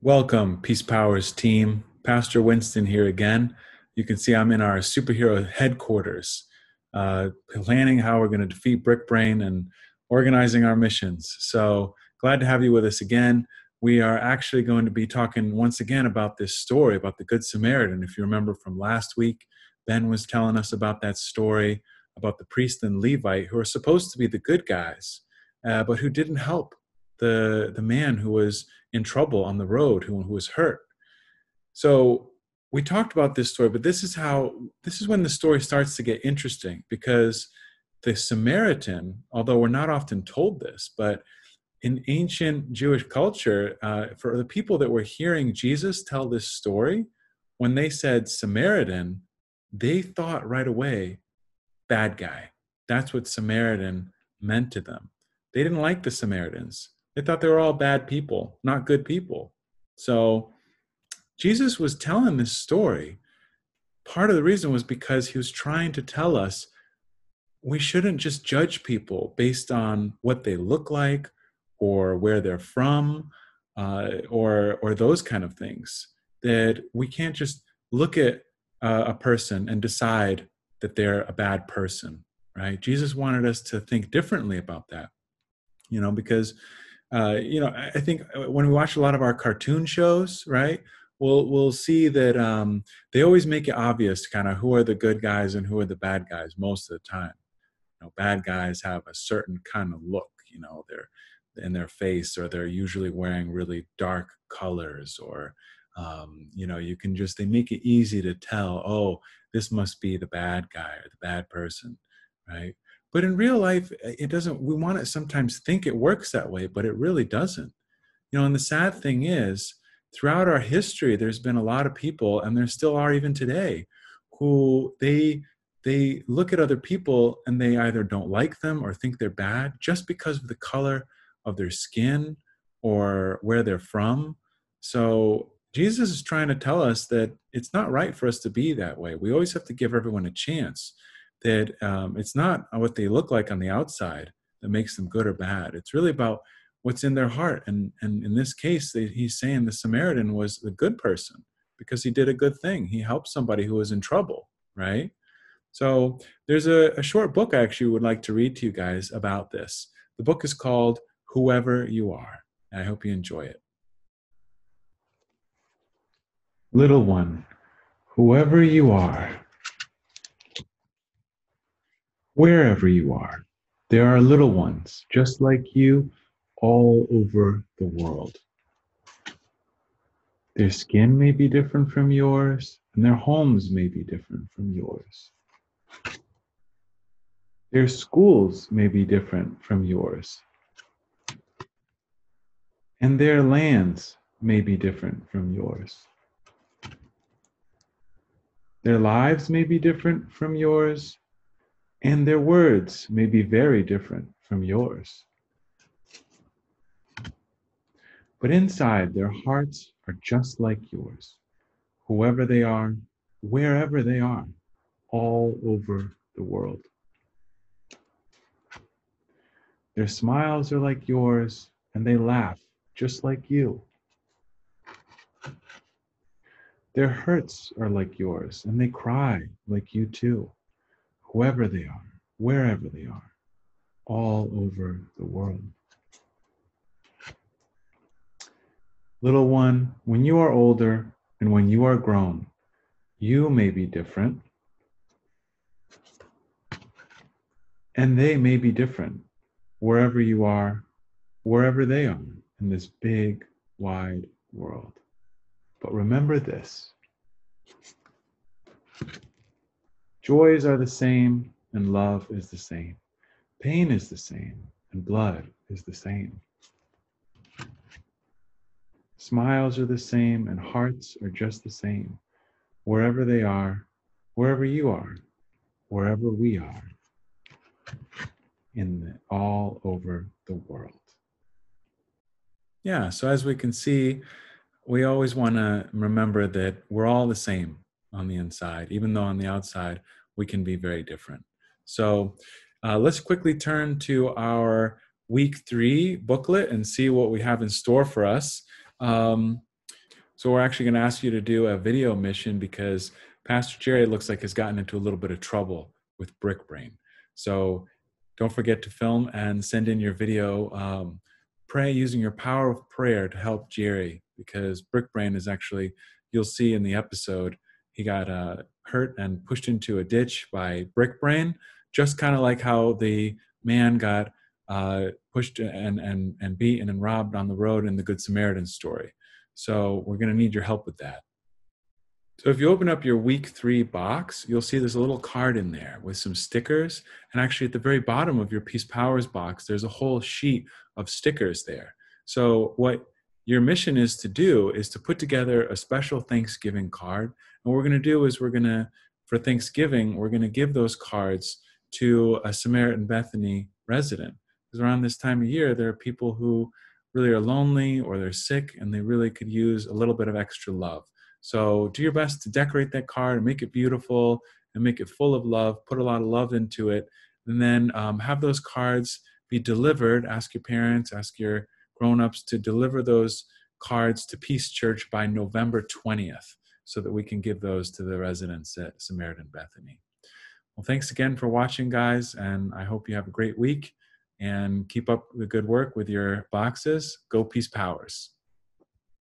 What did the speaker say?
Welcome, Peace Powers team. Pastor Winston here again. You can see I'm in our superhero headquarters, planning how we're going to defeat Brick Brain and organizing our missions. So glad to have you with us again. We are actually going to be talking once again about this story about the Good Samaritan. If you remember from last week, Ben was telling us about that story about the priest and Levite who are supposed to be the good guys, but who didn't help the man who was in trouble on the road, who was hurt. So we talked about this story, but this is when the story starts to get interesting, because the Samaritan, although we're not often told this, but in ancient Jewish culture, for the people that were hearing Jesus tell this story, when they said Samaritan, they thought right away, bad guy. That's what Samaritan meant to them. They didn't like the Samaritans. They thought they were all bad people, not good people. So Jesus was telling this story. Part of the reason was because he was trying to tell us we shouldn't just judge people based on what they look like or where they're from, or those kind of things. That we can't just look at a person and decide that they're a bad person, right? Jesus wanted us to think differently about that, because I think when we watch a lot of our cartoon shows, right, we'll see that they always make it obvious kind of who are the good guys and who are the bad guys most of the time. Bad guys have a certain kind of look, they're in their face, or they're usually wearing really dark colors, or they make it easy to tell, oh, this must be the bad guy or the bad person, right? But in real life, it doesn't. We want to sometimes think it works that way, but it really doesn't. And the sad thing is, throughout our history, there's been a lot of people, and there still are even today, who they look at other people and they either don't like them or think they're bad just because of the color of their skin or where they're from. So Jesus is trying to tell us that it's not right for us to be that way. We always have to give everyone a chance, that it's not what they look like on the outside that makes them good or bad. It's really about what's in their heart. And in this case, he's saying the Samaritan was the good person because he did a good thing. He helped somebody who was in trouble, right? So there's a short book I actually would like to read to you guys about this. The book is called Whoever You Are, and I hope you enjoy it. Little one, whoever you are, wherever you are, there are little ones just like you all over the world. Their skin may be different from yours, and their homes may be different from yours. Their schools may be different from yours, and their lands may be different from yours. Their lives may be different from yours, and their words may be very different from yours. But inside, their hearts are just like yours, whoever they are, wherever they are, all over the world. Their smiles are like yours, and they laugh just like you. Their hurts are like yours, and they cry like you too, whoever they are, wherever they are, all over the world. Little one, when you are older and when you are grown, you may be different, and they may be different, wherever you are, wherever they are in this big, wide world. But remember this: joys are the same, and love is the same. Pain is the same, and blood is the same. Smiles are the same, and hearts are just the same, wherever they are, wherever you are, wherever we are, all over the world. Yeah, so as we can see, we always want to remember that we're all the same on the inside, even though on the outside we can be very different. So let's quickly turn to our week 3 booklet and see what we have in store for us. So we're actually going to ask you to do a video mission because Pastor Jerry looks like has gotten into a little bit of trouble with Brick Brain. So don't forget to film and send in your video. Pray using your power of prayer to help Jerry, because Brick Brain is actually, you'll see in the episode, he got hurt and pushed into a ditch by Brick Brain, just kind of like how the man got pushed and beaten and robbed on the road in the Good Samaritan story. So we're going to need your help with that. So if you open up your week 3 box, you'll see there's a little card in there with some stickers. And actually at the very bottom of your Peace Powers box, there's a whole sheet of stickers there. So what your mission is to do is to put together a special Thanksgiving card. And what we're going to do is for Thanksgiving, we're going to give those cards to a Samaritan Bethany resident. Because around this time of year, there are people who really are lonely or they're sick and they really could use a little bit of extra love. So do your best to decorate that card and make it beautiful and make it full of love, put a lot of love into it, and then have those cards be delivered. Ask your parents, ask your grown-ups to deliver those cards to Peace Church by November 20th so that we can give those to the residents at Samaritan Bethany. Well, thanks again for watching, guys, and I hope you have a great week and keep up the good work with your boxes. Go Peace Powers.